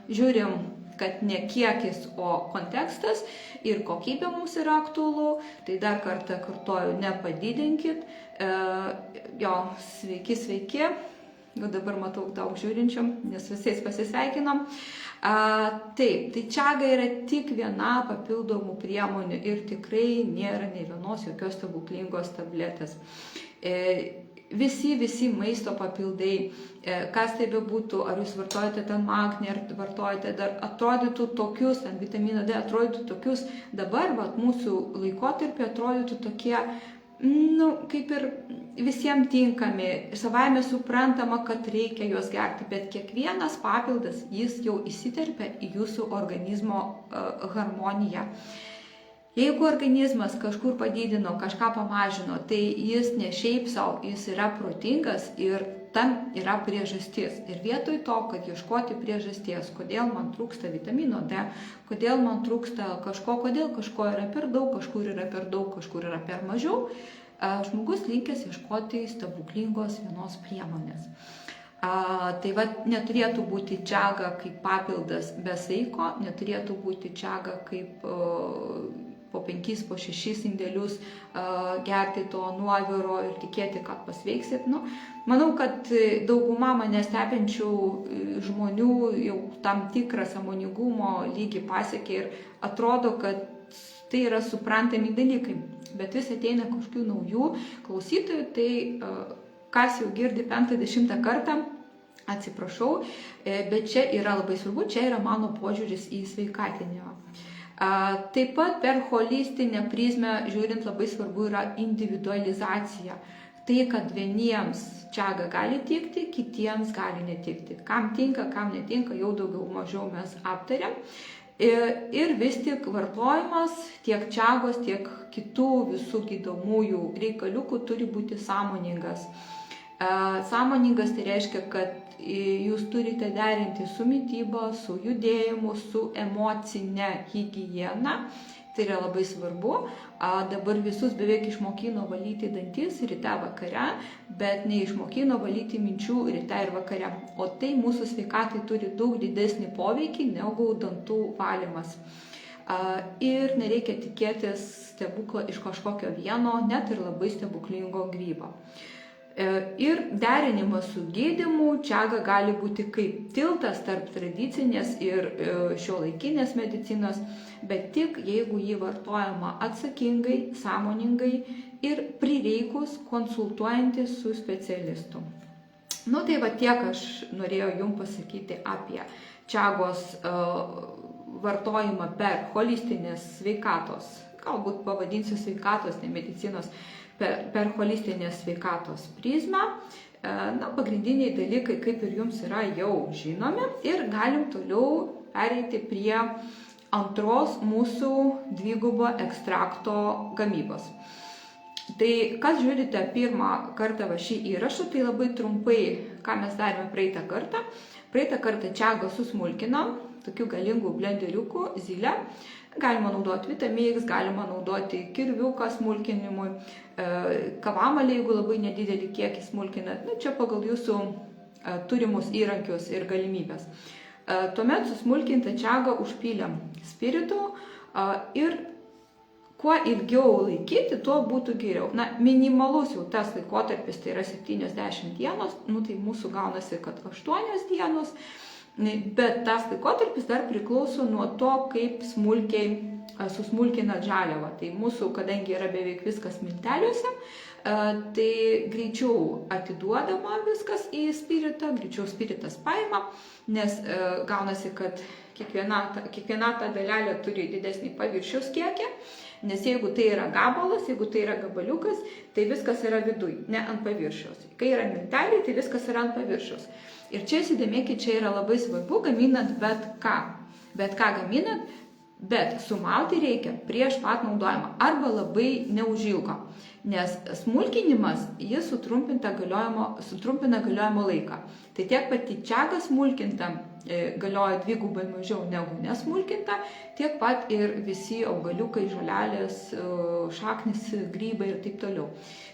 žiūrim, kad ne kiekis, o kontekstas ir kokybė mums yra aktualu. Tai dar kartą kartoju, nepadidinkit. Sveiki. Jau dabar matau daug žiūrinčiam, nes visais pasisveikinom. Taip, tai čiaga yra tik viena papildomų priemonių ir tikrai nėra nei vienos jokios stebuklingos tabletės. Visi maisto papildai, kas tai bebūtų, ar jūs vartojate ten magnį, ar vartojate dar atrodytų tokius, ten vitamino D atrodytų tokius, dabar mūsų laikotarpį atrodytų tokie, kaip ir visiems tinkami, savaime suprantama, kad reikia juos gerti, bet kiekvienas papildas, jis jau įsiterpia į jūsų organizmo harmoniją. Jeigu organizmas kažkur padidino, kažką pamažino, tai jis ne šiaip savo, jis yra protingas ir tam yra priežastis. Ir vietoj to, kad ieškoti priežasties, kodėl man trūksta vitamino D, kodėl man trūksta kažko, kodėl kažko yra per daug, kažkur yra per daug, kažkur yra per mažiau, žmogus linkęs ieškoti stebuklingos vienos priemonės. Tai neturėtų būti čiaga kaip papildas be saiko, neturėtų būti čiaga kaip po 5, po 6 indėlius gerti to nuoviro ir tikėti, kad pasveiksit. Manau, kad dauguma mane stebinčių žmonių jau tam tikrą sąmoningumo lygį pasiekė ir atrodo, kad tai yra suprantami dalykai. Bet vis ateina kažkokių naujų klausytojų, tai kas jau girdi 50 kartą, atsiprašau, bet čia yra labai svarbu, čia yra mano požiūris į sveikatinimą. Taip pat per holistinę prizmę žiūrint labai svarbu yra individualizacija. Tai, kad vieniems čiaga gali tikti, kitiems gali netikti. Kam tinka, kam netinka, jau daugiau mažiau mes aptariam. Ir vis tik vartojimas tiek čiagos, tiek kitų visų gydomųjų reikaliukų turi būti sąmoningas. Sąmoningas tai reiškia, kad jūs turite derinti su mityba, su judėjimu, su emocinė higiena. Tai yra labai svarbu. Dabar visus beveik išmokino valyti dantis ryte vakare, bet neišmokino valyti minčių ryte ir vakare. O tai mūsų sveikatai turi daug didesnį poveikį negu dantų valymas. Ir nereikia tikėtis stebuklą iš kažkokio vieno, net ir labai stebuklingo grybo. Ir derinimas su gydymu čiaga gali būti kaip tiltas tarp tradicinės ir šiuolaikinės medicinos, bet tik jeigu jį vartojama atsakingai, sąmoningai ir prireikus konsultuojantis su specialistu. Tai va tiek aš norėjau jums pasakyti apie čiagos vartojimą per holistinės sveikatos, galbūt pavadinsiu sveikatos, ne medicinos, per holistinės sveikatos prizmę. Pagrindiniai dalykai, kaip ir jums yra jau žinomi, ir galim toliau pereiti prie antros mūsų dvigubo ekstrakto gamybos. Tai kas žiūrite pirmą kartą šį įrašą, tai labai trumpai, ką mes darėme praeitą kartą. Praeitą kartą čiagą susmulkinam, tokių galingų blenderiukų, zylę. Galima naudoti Vitamix, galima naudoti kirviuką smulkinimui, kavamalį, jeigu labai nedidelį kiekį smulkinat. Čia pagal jūsų turimus įrankius ir galimybės. Tuomet susmulkintą čiagą užpylėm spiritu ir kuo ilgiau laikyti, tuo būtų geriau. Minimalus jau tas laikotarpis, tai yra 70 dienos, tai mūsų gaunasi, kad 8 dienos. Bet tas laikotarpis dar priklauso nuo to, kaip smulkiai susmulkina žaliavą. Tai mūsų, kadangi yra beveik viskas milteliuose, tai greičiau atiduodama viskas į spiritą, greičiau spiritas paima, nes gaunasi, kad kiekviena ta dalelė turi didesnį paviršiaus kiekį, nes jeigu tai yra gabalas, jeigu tai yra gabaliukas, tai viskas yra viduj, ne ant paviršiaus. Kai yra milteliai, tai viskas yra ant paviršiaus. Ir čia įsidėmėkit, čia yra labai svarbu gaminant bet ką gaminant, bet sumalti reikia prieš pat naudojimą arba labai neužilgo, nes smulkinimas jis sutrumpina galiojimo laiką. Tai tiek pati čiaga smulkinta galioja dvigubai mažiau negu nesmulkinta, tiek pat ir visi augaliukai, žolelės, šaknis, grybai ir taip toliau.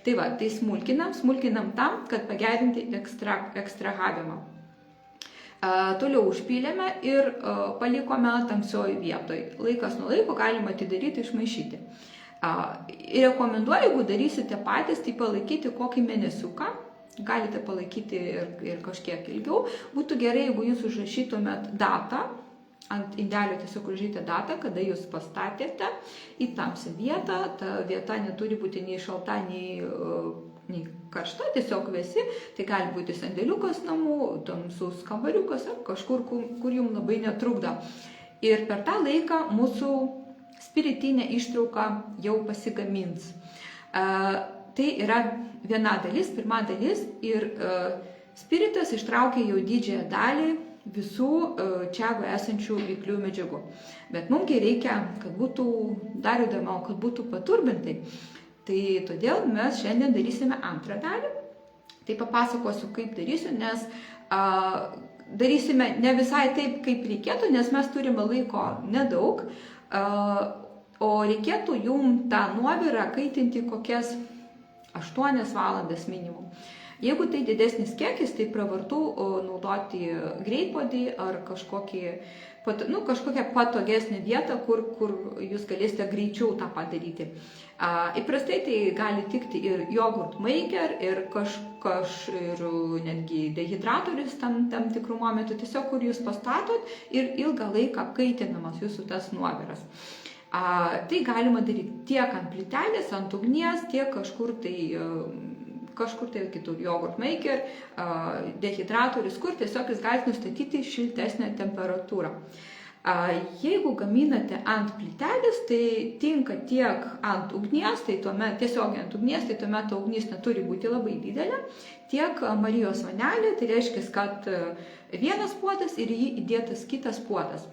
Tai smulkinam tam, kad pagerinti ekstrahavimą. Toliau užpylėme ir palikome tamsioj vietoj. Laikas nuo laiko galima atidaryti, išmaišyti. Rekomenduoju, jeigu darysite patys, tai palaikyti kokį mėnesiuką. Galite palaikyti ir kažkiek ilgiau. Būtų gerai, jeigu jūs užrašytumėt datą, ant indelio tiesiog užrašyti datą, kada jūs pastatėte į tamsią vietą. Ta vieta neturi būti nei šalta, nei karšta, tiesiog vėsi. Tai gali būti sandėliukas namų, tamsus kambariukas ar kažkur, kur jums labai netrukdo. Ir per tą laiką mūsų spiritinė ištrauka jau pasigamins. Tai yra viena dalis, pirma dalis, ir spiritas ištraukia jau didžiąją dalį visų čiagoje esančių veikliųjų medžiagų. Bet mums reikia, kad būtų dar įdomiau, kad būtų paturbintai. Tai todėl mes šiandien darysime antrą dalį. Tai papasakosiu, kaip darysiu, nes darysime ne visai taip, kaip reikėtų, nes mes turime laiko nedaug, o reikėtų jums tą nuovirą kaitinti kokias 8 valandas minimum. Jeigu tai didesnis kiekis, tai pravartu naudoti greitpuodį ar kažkokią patogesnę vietą, kur jūs galėsite greičiau tą padaryti. Įprastai tai gali tikti ir jogurt maker, ir ir netgi dehidratorius tam tikrų momentų, tiesiog kur jūs pastatot ir ilgą laiką kaitinamas jūsų tas nuoviras. Tai galima daryti tiek ant plytelės, ant ugnies, tiek kažkur tai kitur, jogurt maker, dehidratorius, kur tiesiog jūs galite nustatyti šiltesnę temperatūrą. Jeigu gaminate ant plytelės, tai tinka tiek ant ugnies, tai tuomet tiesiogiai ant ugnies, tai tuomet ugnis neturi būti labai didelė, tiek Marijos vonelė, tai reiškia, kad vienas puodas ir į jį įdėtas kitas puodas.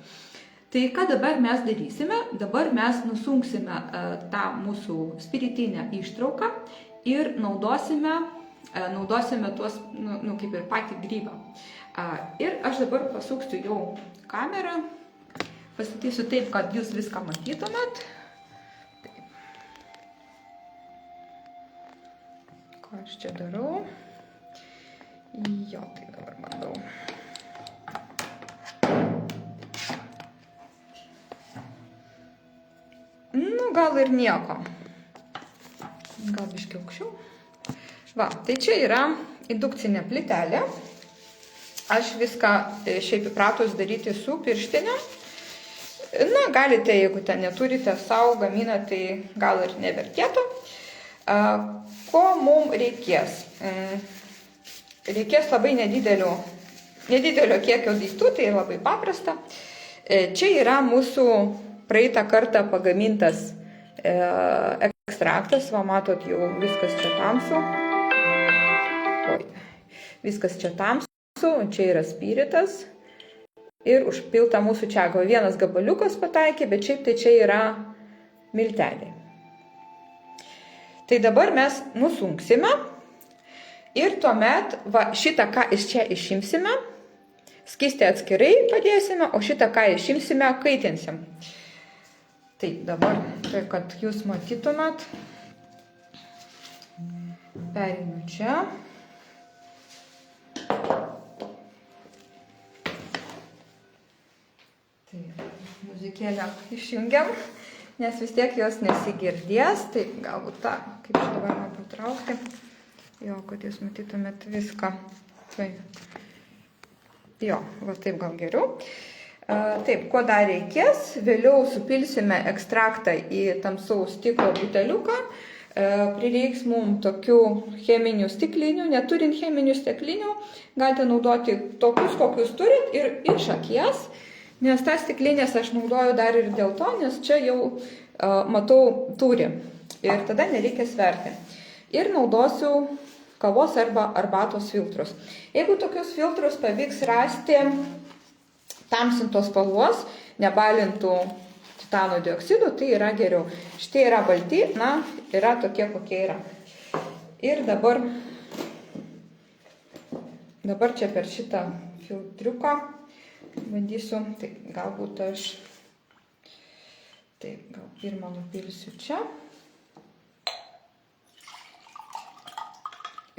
Tai ką dabar mes darysime? Dabar mes nusunksime tą mūsų spiritinę ištrauką ir naudosime tuos, kaip ir patį grybą. Ir aš dabar pasuksiu jau kamerą, pastatysiu taip, kad jūs viską matytumėt. Taip. Ką aš čia darau? Jo, tai dabar bandau. Nu, gal ir nieko. Gal biškiau aukščiau. Va, tai čia yra indukcinė plytelė. Aš viską šiaip įpratus daryti su pirštinė. Na, galite, jeigu ten neturite savo gaminą, tai gal ir nevertėtų. Ko mums reikės? Reikės labai nedidelio kiekio daiktų, tai labai paprasta. Čia yra mūsų praeitą kartą pagamintas ekstraktas, va matot, jau viskas čia tamsu. Viskas čia tamsu, čia yra spiritas ir užpilta mūsų čia. Vienas gabaliukas pataikė, bet šiaip tai čia yra milteliai. Tai dabar mes nusunksime ir tuomet va, šitą, ką iš čia išimsime, skystį atskirai padėsime, o šitą, ką išimsime, kaitinsim. Taip, dabar, kad jūs matytumėt, pereinu čia. Taip, muzikėlę išjungiam, nes vis tiek jos nesigirdės. Taip, galbūt tą, kaip čia dabar man patraukti. Jo, kad jūs matytumėt viską. Taip. Jo, va taip gal geriau. Taip, ko dar reikės, vėliau supilsime ekstraktą į tamsaus stiklo buteliuką, prireiks mums tokių cheminių stiklinių, neturint cheminių stiklinių, galite naudoti tokius, kokius turit ir iš akies, nes tas stiklinės aš naudoju dar ir dėl to, nes čia jau, matau, turi ir tada nereikia sverti. Ir naudosiu kavos arba arbatos filtrus. Jeigu tokius filtrus pavyks rasti tamsintos spalvos, nebalintų titano dioksidų, tai yra geriau. Šitie yra balti, na, yra tokie, kokie yra. Ir dabar čia per šitą filtriuką bandysiu, tai galbūt aš, taip, gal pirmą nupilsiu čia.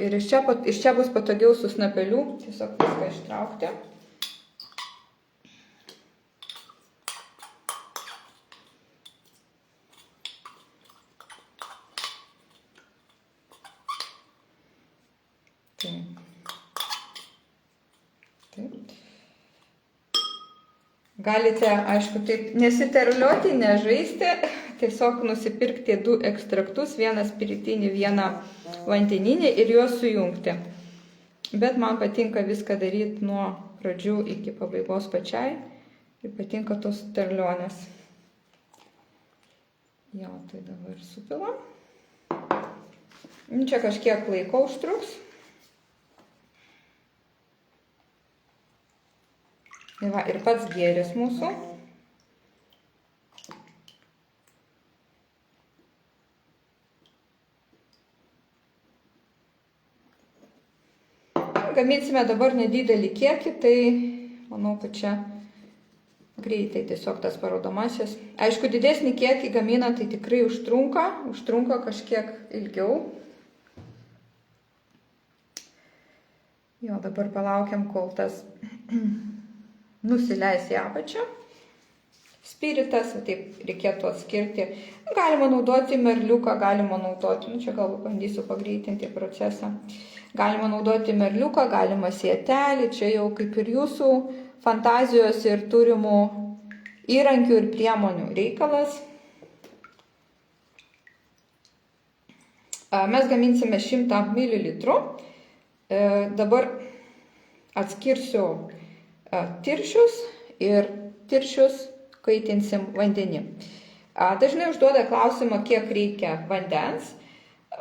Ir iš čia bus patogiau su snapeliu, tiesiog viską ištraukti. Taip. Galite, aišku, taip nesiterlioti, nežaisti, tiesiog nusipirkti 2 ekstraktus, vieną spiritinį, vieną vandeninį ir juos sujungti. Bet man patinka viską daryti nuo pradžių iki pabaigos pačiai ir patinka tos terlionės. Jo, tai dabar supilam. Čia kažkiek laiko užtruks. Ir pats gėris mūsų. Gaminsime dabar nedidelį kiekį, tai manau, kad čia greitai tiesiog tas parodomasis. Aišku, didesnį kiekį gamina, tai tikrai užtrunka kažkiek ilgiau. Jo, dabar palaukiam, kol tas nusileis į apačią. Spiritas, taip reikėtų atskirti. Galima naudoti merliuką, galima naudoti, čia galbūt bandysiu pagreitinti procesą. Galima naudoti merliuką, galima sietelį, čia jau kaip ir jūsų fantazijos ir turimų įrankių ir priemonių reikalas. Mes gaminsime 100 ml. Dabar atskirsiu tirščius ir tirščius kaitinsim vandenį. Dažnai užduoda klausimą, kiek reikia vandens.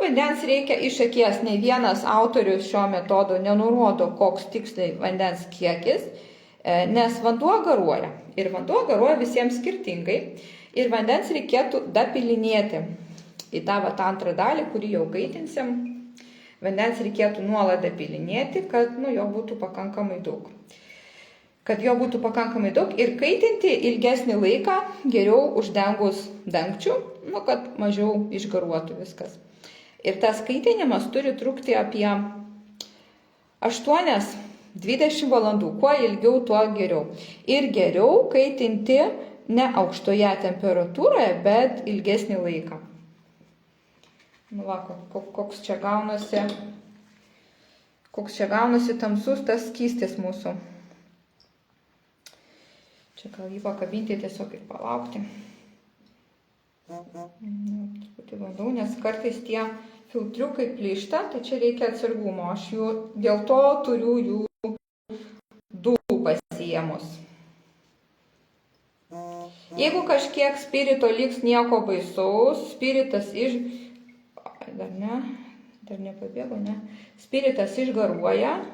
Vandens reikia iš akies, nei vienas autorius šio metodo nenurodo, koks tiksliai vandens kiekis. nes vanduo garuoja. Ir vanduo garuoja visiems skirtingai. Ir vandens reikėtų dapilinėti į tą antrą dalį, kurį jau kaitinsim. Vandens reikėtų nuolat dapilinėti, kad jo būtų pakankamai daug. Ir kaitinti ilgesnį laiką, geriau uždengus dangčiu, kad mažiau išgaruotų viskas. Ir tas kaitinimas turi trukti apie 8-20 valandų. Kuo ilgiau, tuo geriau. Ir geriau kaitinti ne aukštoje temperatūroje, bet ilgesnį laiką. Koks čia gaunasi tamsus tas skystis mūsų. Čia gal jį pakabinti tiesiog ir palaukti. Truputį bandau, nes kartais tie filtriukai plyšta, tai čia reikia atsargumo. Aš jų dėl to turiu jų 2 pasiėmus. Jeigu kažkiek spirito liks, nieko baisaus, spiritas dar nepabėgo, ne? Spiritas išgaruoja.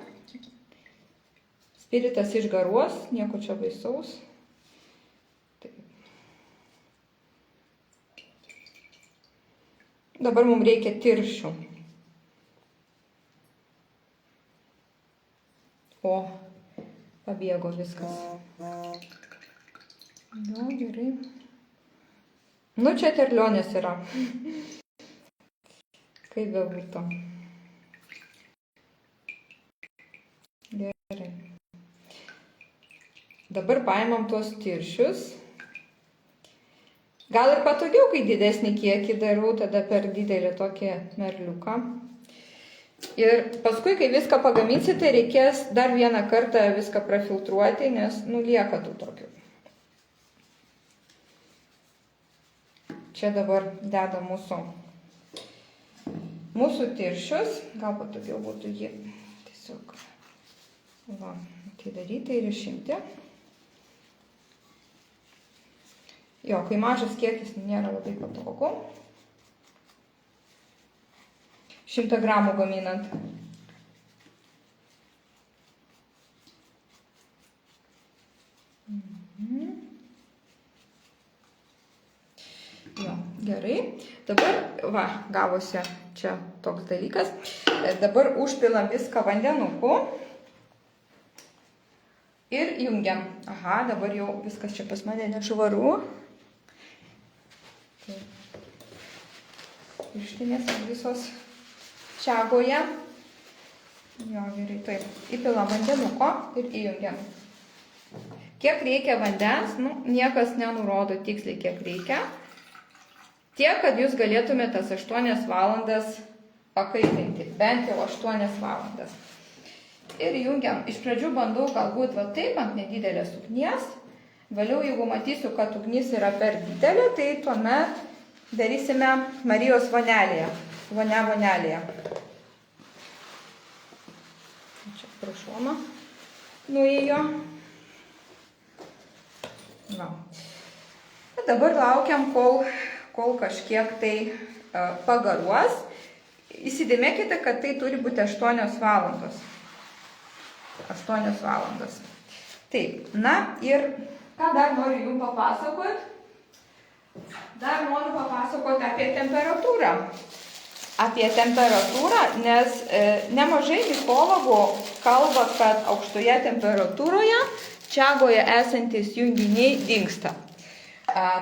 Spiritas išgaruos, nieko čia baisaus. Dabar mums reikia tirščių. O, pabėgo viskas. Gerai. Čia terlionės yra. Kaip bebūtų. Gerai. Dabar paimam tuos tirščius. Gal ir patogiau, kai didesnį kiekį darau, tada per didelį tokį merliuką. Ir paskui, kai viską pagaminsite, reikės dar vieną kartą viską prafiltruoti, nes lieka tų tokių. Čia dabar deda mūsų tirščius. Gal patogiau būtų jį tiesiog atidaryti ir išimti. Kai mažas kiekis nėra labai patogu. 100 gramų gaminant. Gerai. Dabar, gavosi čia toks dalykas. Dabar užpilam viską vandenuku. Ir jungiam. Dabar jau viskas čia pas mane nešvaru. Pirštinės visos čiagoje. Gerai, taip. Įpilam vandenuko ir įjungiam. Kiek reikia vandens, niekas nenurodo tiksliai, kiek reikia. Tiek, kad jūs galėtumėte tas 8 valandas pakaitinti. Bent jau 8 valandas. Ir jungiam. Iš pradžių bandau galbūt taip ant nedidelės ugnies. Vėliau, jeigu matysiu, kad ugnis yra per didelė, tai tuomet darysime Marijos vonelėje. Vonelėje. Čia pro šoną nuėjo. Dabar laukiam, kol kažkiek tai pagaruos. Įsidėmėkite, kad tai turi būti 8 valandos. 8 valandas. Taip, ir ką dar noriu jums papasakoti? Dar noriu papasakoti apie temperatūrą. Nes nemažai mikologų kalba, kad aukštoje temperatūroje čiagoje esantis junginiai dingsta.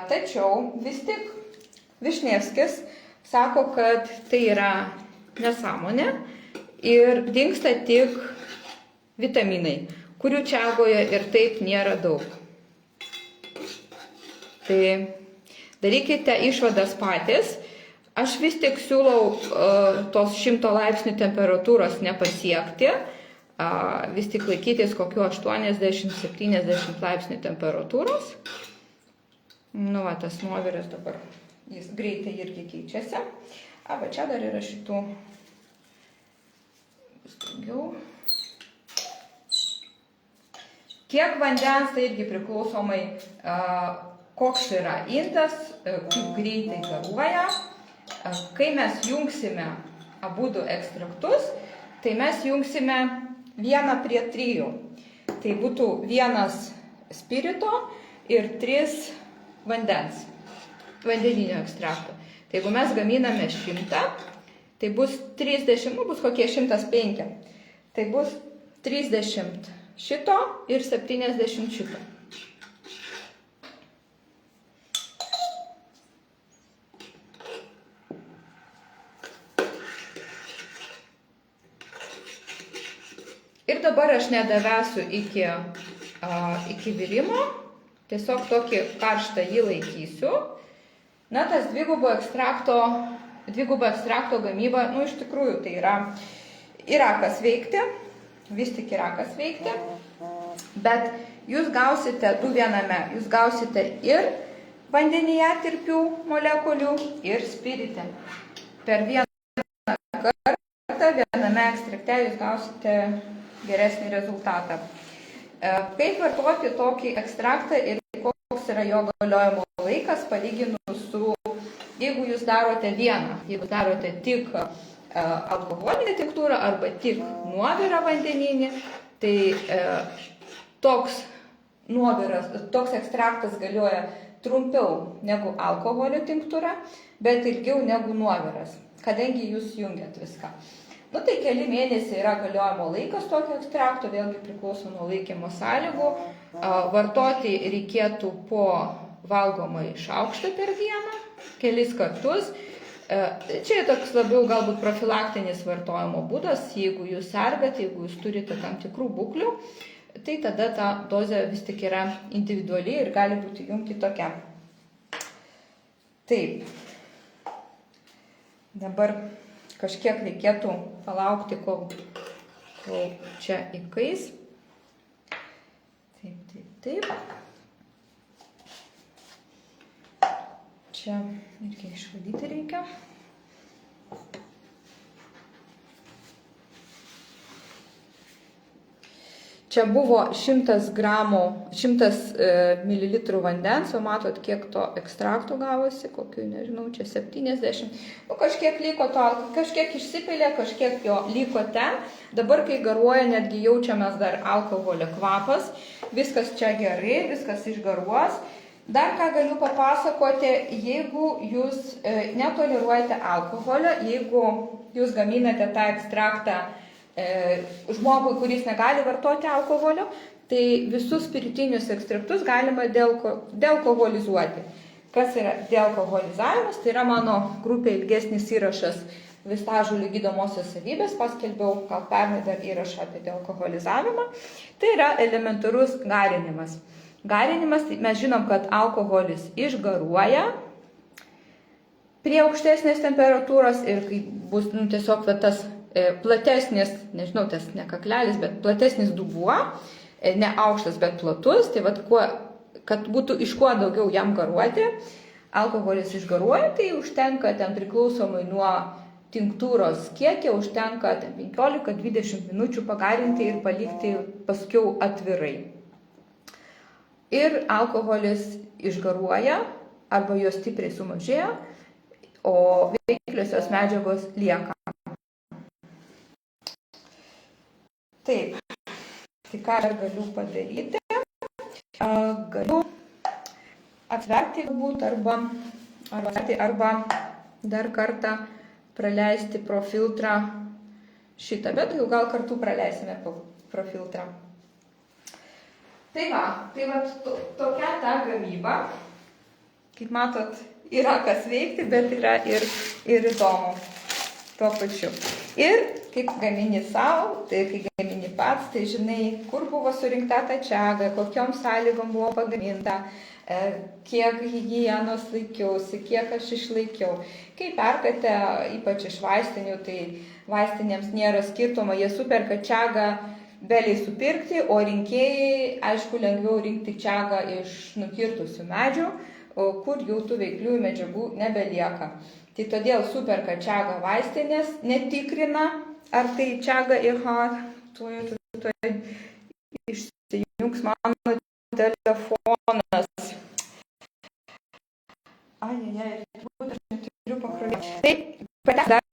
Tačiau vis tik Višnevskis sako, kad tai yra nesąmonė ir dingsta tik vitaminai, kurių čiagoje ir taip nėra daug. Tai darykite išvadas patys. Aš vis tik siūlau tos 100 laipsnių temperatūros nepasiekti. Vis tik laikytis kokiu 80-70 laipsnių temperatūros. Tas nuoviras dabar, jis greitai irgi keičiasi. Va čia dar yra šitų daugiau. Kiek vandens, tai irgi priklausomai koks yra indas, kaip greitai garuoja. Kai mes jungsime abudu ekstraktus, tai mes jungsime 1:3. tai būtų 1 spirito ir 3 vandeninio ekstrakto. Tai jeigu mes gaminame 100, tai bus 30, bus kokie 105. Tai bus 30 šito ir 70 šito. Ir dabar aš nedavesiu iki virimo, tiesiog tokį karštą jį laikysiu. Na, tas dvigubo ekstrakto gamyba, nu, iš tikrųjų, tai yra kas veikti, vis tik yra kas veikti, bet jūs gausite jūs gausite ir vandenyje tirpių molekulių, ir spirite. Per vieną kartą, viename ekstrakte jūs gausite geresnį rezultatą. Kaip vartoti tokį ekstraktą ir koks yra jo galiojimo laikas, palyginus su, jeigu jūs darote jeigu darote tik alkoholinį tinktūrą arba tik nuovirą vandeninį, tai toks ekstraktas galioja trumpiau negu alkoholio tinktūra, bet ilgiau negu nuoviras, kadangi jūs jungiat viską. Nu, tai keli mėnesiai yra galiojimo laikas tokio ekstrakto, vėlgi priklauso nuo laikymo sąlygų. Vartoti reikėtų po valgomąjį šaukštą per dieną, kelis kartus. Čia toks labiau galbūt profilaktinis vartojimo būdas, jeigu jūs sergate, jeigu jūs turite tam tikrų būklių, tai tada ta dozė vis tik yra individuali ir gali būti jums kitokia. Taip. Dabar kažkiek reikėtų palaukti, kol čia įkais. Taip. Čia irgi išvalyti reikia. Čia buvo 100 ml vandens, o matot, kiek to ekstrakto gavosi, kokiu, nežinau, čia 70. Nu, kažkiek liko to, kažkiek išsipilė, kažkiek jo liko ten. Dabar, kai garuoja, netgi jaučiamas dar alkoholio kvapas. Viskas čia gerai, viskas išgaruos. Dar ką galiu papasakoti, jeigu jūs netoleruojate alkoholio, jeigu jūs gaminate tą ekstraktą žmogui, kuris negali vartoti alkoholio, tai visus spiritinius ekstraktus galima dealkoholizuoti. Kas yra dealkoholizavimas? Tai yra mano grupė ilgesnis įrašas vistažolių gydomosios savybės, paskelbiau gal pernai dar įrašą apie dealkoholizavimą. Tai yra elementarus garinimas. Garinimas, tai mes žinom, kad alkoholis išgaruoja prie aukštesnės temperatūros ir kai bus tiesiog tas platesnis, nežinau, tas ne kaklelis, bet platesnis dubuo, ne aukštas, bet platus, tai kad būtų iš kuo daugiau jam garuoti, alkoholis išgaruoja, tai užtenka ten priklausomai nuo tinktūros kiekio, užtenka 15-20 minučių pagarinti ir palikti paskiau atvirai. Ir alkoholis išgaruoja, arba jos stipriai sumažėja, o veikliosios medžiagos lieka. Taip, tai ką aš galiu padaryti? Galiu atverti galbūt arba dar kartą praleisti pro filtrą šitą, bet jau gal kartu praleisime pro filtrą. Tai va, tokia ta gamyba. Kaip matot, yra kas veikti, bet yra ir įdomu tuo pačiu. Ir kaip gamini savo, tai kai gamini pats, tai žinai, kur buvo surinkta ta čiaga, kokiom sąlygom buvo pagaminta, kiek higienos laikiausi, kiek aš išlaikiau. Kai perkate, ypač iš vaistinių, tai vaistinėms nėra skirtumo, jie superka čiagą beliai supirkti, o rinkėjai, aišku, lengviau rinkti čiagą iš nukirtusių medžių, kur jau tų veikliųjų medžiagų nebelieka. Tai todėl superka čiagą vaistinės, netikrina, ar tai čiaga ir tuoj išsijungs mano telefonas. Aš neturiu pakrovimo. Tai dar